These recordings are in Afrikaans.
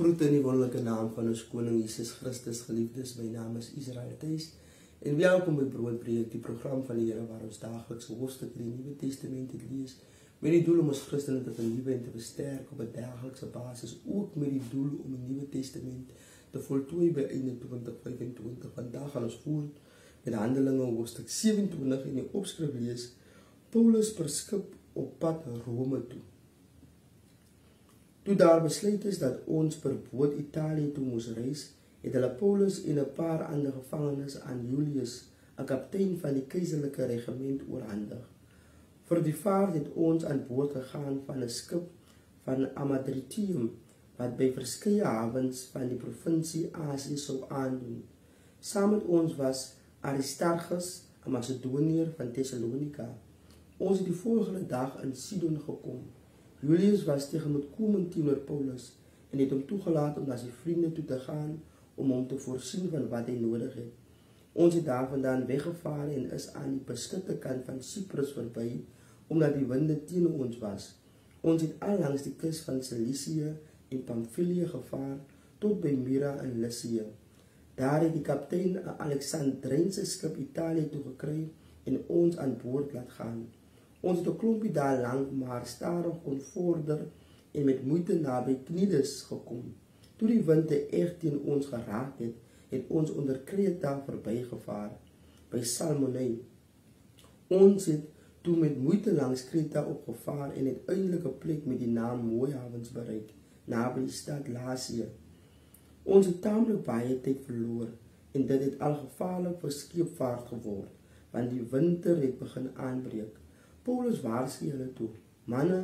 Groet in die wonderlijke naam van ons koning Jesus Christus, geliefdes. My naam is Israel Thijs en welkom by Broodbreek, die program van die Here waar ons dagelijks hoofstuk in die Nuwe Testament het lees, met die doel om ons Christene te vernuwe en te versterk op 'n dagelijkse basis, ook met die doel om die Nuwe Testament te voltooi by einde 2025. Vandag gaan ons voort met Handelinge hoofstuk 27 en die opskrif lees: Paulus per skip op pad Rome toe. Toe daar besluit is dat ons per boot Italië toe moes reis, het hulle Paulus en 'n paar ander gevangenes aan Julius, 'n kaptein van die keiserlike regiment, oorhandig. Vir die vaart het ons aan boord gegaan van 'n skip van Amadritium, wat by verskeie hawens van die provinsie Asië sou aandoen. Saam met ons was Aristarchus, 'n Macedoniër van Thessalonika. Ons het die volgende dag in Sidon gekom. Julius was tegemoetkomend teenoor Paulus en het hom toegelaat om na sy vriende toe te gaan om hom te voorsien van wat hy nodig het. Ons het daarvandaan weggevaar en is aan die beskutte kant van Cyprus verby, omdat die winde teen ons was. Ons het al langs die kus van Cilicië en Pamphylië gevaar tot by Myra in Lycië. Daar het die kaptein 'n Alexandrijnse skip Italië toe gekry en ons aan boord laat gaan. Ons het 'n klompie dae lank maar stadig kon vorder en met moeite naby Knides gekom. Toe die wind erg teen ons geraak het, het ons onder Kreta verbygevaar, by Salmone. Ons het toe met moeite langs Kreta opgevaar en het uiteindelik 'n plek met die naam Mooi Havens bereik, naby die stad Lasea. Ons het taamlik baie tyd verloor en dit het al gevaarlik vir scheepvaart geword, want die winter het begin aanbreek. Paulus waarsku hulle toe: "Manne,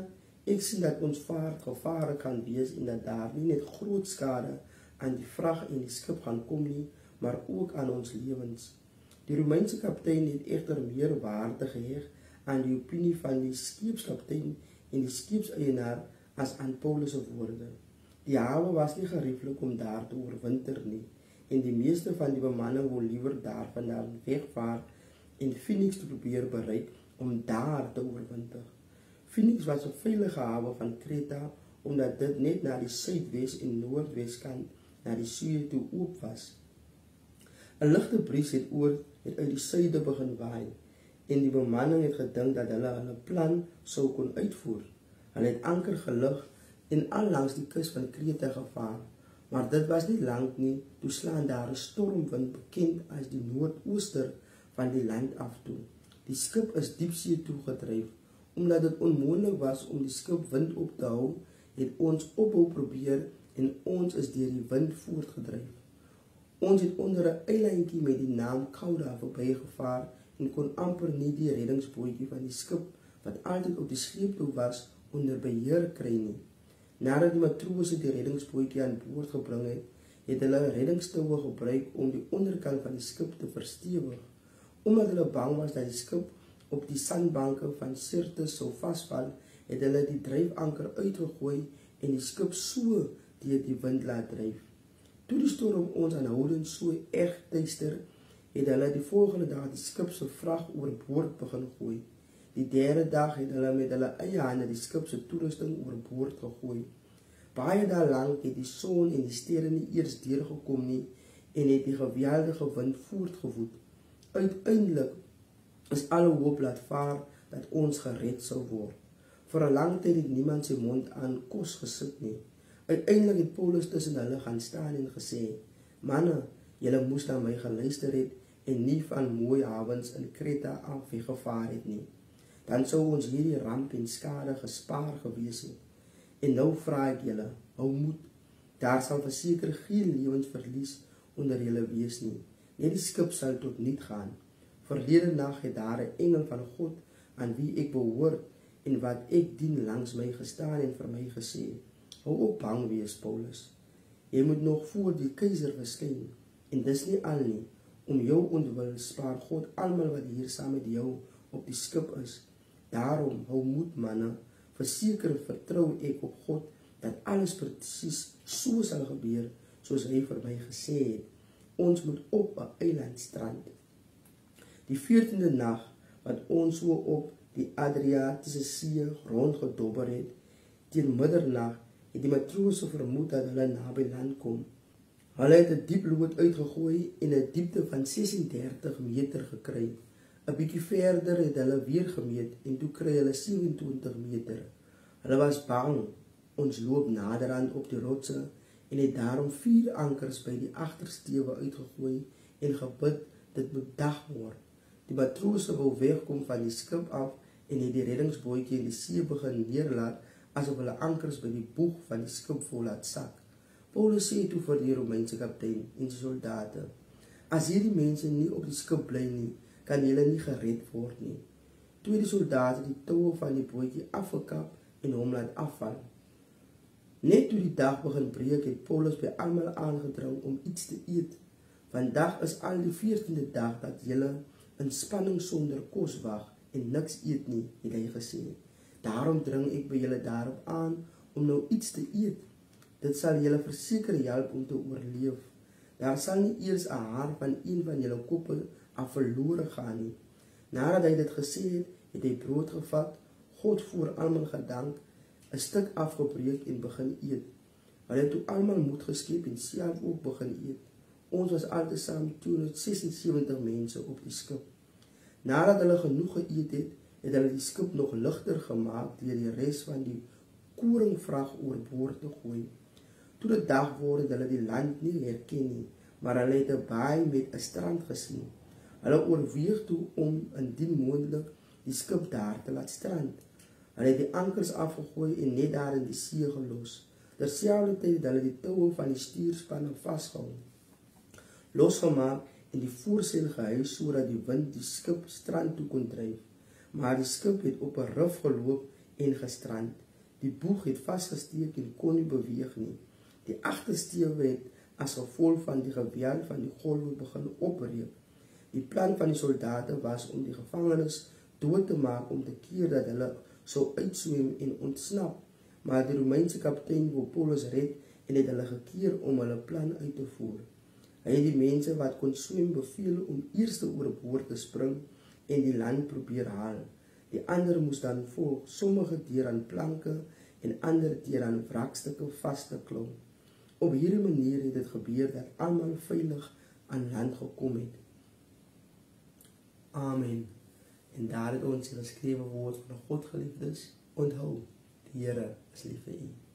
ek sien dat ons vaart gevaarlik kan wees en dat daar nie net groot skade aan die vrag en die skip gaan kom nie, maar ook aan ons lewens." Die Romeinse kaptein het egter meer waarde geheg aan die opinie van die skeepskaptein en die skeepseienaar as aan Paulus se woorde. Die hawe was nie gerieflik om daar te oorwinter nie, en die meeste van die bemanning wou liewer daarvandaan wegvaar en Phoenix te probeer bereik om daar te oorwinter. Phoenix was 'n veilige hawe van Kreta, omdat dit net na die suidwes en noordwes kant na die see toe oop was. 'n Ligte bries het uit die suide begin waai, en die bemanning het gedink dat hulle plan sou kon uitvoer. Hulle het anker gelig en al langs die kus van Kreta gevaar, maar dit was nie lank nie, toe slaan daar 'n stormwind bekend as die noordooster van die land af toe. Die skip is diepsee toe gedryf. Omdat dit onmoontlik was om die skip wind op te hou, het ons ophou probeer en ons is deur die wind voortgedryf. Ons het onder 'n eilandjie met die naam Cauda verbygevaar en kon amper nie die reddingsbootjie van die skip, wat altyd op die sleeptou was, onder beheer kry nie. Nadat die matrose die reddingsbootjie aan boord gebring het, het hulle reddingstoue gebruik om die onderkant van die skip te verstewig. Omdat hulle bang was dat die skip op die sandbanke van Syrtis sou vasval, het hulle die dryfanker uitgegooi en die skip so deur die wind laat dryf. Toe die storm ons aanhoudend so erg teister, het hulle die volgende dag die skip se vrag oorboord begin gooi. Die derde dag het hulle met hulle eie hande die skip se toerusting oorboord gegooi. Baie dae lank het die son en die sterre nie eers deurgekom nie en het die geweldige wind voortgewoed. Uiteindelik is alle hoop laat vaar dat ons gered sou word. Vir 'n lang tyd het niemand sy mond aan kos gesit nie. Uiteindelik het Paulus tussen hulle gaan staan en gesê: "Manne, julle moes na my geluister het en nie van Mooi Havens in Kreta af weggevaar het nie. Dan sou ons hierdie ramp en skade gespaar gewees het. En nou vra ek julle, hou moed. Daar sal verseker geen lewensverlies onder julle wees nie. Net die skip sal tot niet gaan. Verlede nag het daar 'n engel van God, aan wie ek behoort en wat ek dien, langs my gestaan en vir my gesê: hou op bang wees, Paulus. Jy moet nog voor die keiser verskyn. En dis nie al nie. Om jou ontwil spaar God almal wat hier saam met jou op die skip is. Daarom hou moed, manne. Verseker vertrou ek op God dat alles presies so sal gebeur soos hy vir my gesê het. Ons moet op 'n eiland strand. Die 14de nag wat ons so op die Adriatiese See rondgedobber het, teen middernag het die matrose vermoed dat hulle naby land kom. Hulle het 'n diep lood uitgegooi en 'n diepte van 36 meter gekry. 'n Bietjie verder het hulle weer gemeet en toe kry hulle 27 meter. Hulle was bang. Ons loop naderhand op die rotse en het daarom 4 ankers by die agtersteewe uitgegooi en gebid dit moet dag word. Die matrose wou wegkom van die skip af en het die reddingsbootjie in die see begin neerlaat asof hulle ankers by die boeg van die skip vol laat sak. Paulus sê toe vir die Romeinse kaptein en die soldate: "As hierdie mense nie op die skip bly nie, kan hulle nie gered word nie." Toe het die soldate die toue van die bootjie afgekap en hom laat afval. Net toe die dag begin breek, het Paulus by almal aangedring om iets te eet. "Vandag is al die 14de dag dat julle in spanning sonder kos wag en niks eet nie," het hy gesê. "Daarom dring ek by julle daarop aan om nou iets te eet. Dit sal julle verseker help om te oorleef. Daar sal nie eers 'n haar van een van julle koppe af verlore gaan nie." Nadat hy dit gesê het, het hy brood gevat, God voor almal gedank, 'n stuk afgebreek en begin eet. Hulle het toe almal moed geskep en self ook begin eet. Ons was altesaam 276 mense op die skip. Nadat hulle genoeg geëet het, het hulle die skip nog ligter gemaak deur die res van die koringvrag oorboord te gooi. Toe dit dag word, het hulle die land nie herken nie, maar hulle het 'n baai met 'n strand gesien. Hulle oorweeg toe om indien moontlik die skip daar te laat strand. Hulle het die ankers afgegooi en net daar in die see gelos. Terselfdertyd het hulle die toue van die stuurspanne vasgehou, losgemaak en die voorseil gehuis sodat die wind die skip strand toe kon dryf. Maar die skip het op 'n rif geloop en gestrand. Die boeg het vasgesteek en kon nie beweeg nie. Die agtersteewe het as gevolg van die geweld van die golwe begin opbreek. Die plan van die soldate was om die gevangenes dood te maak om te keer dat hulle sou uitswem en ontsnap, maar die Romeinse kaptein wou Paulus red en het hulle gekeer om hulle plan uit te voer. Hy het die mense wat kon swem beveel om eers oorboord te spring en die land probeer haal. Die ander moes dan volg, sommige deur aan planke en ander deur aan wrakstukke vas te klou. Op hierdie manier het dit gebeur dat almal veilig aan land gekom het. Amen. En daar het ons die geskrewe woord van God geliefdes. Onthou, die Here is lief vir u.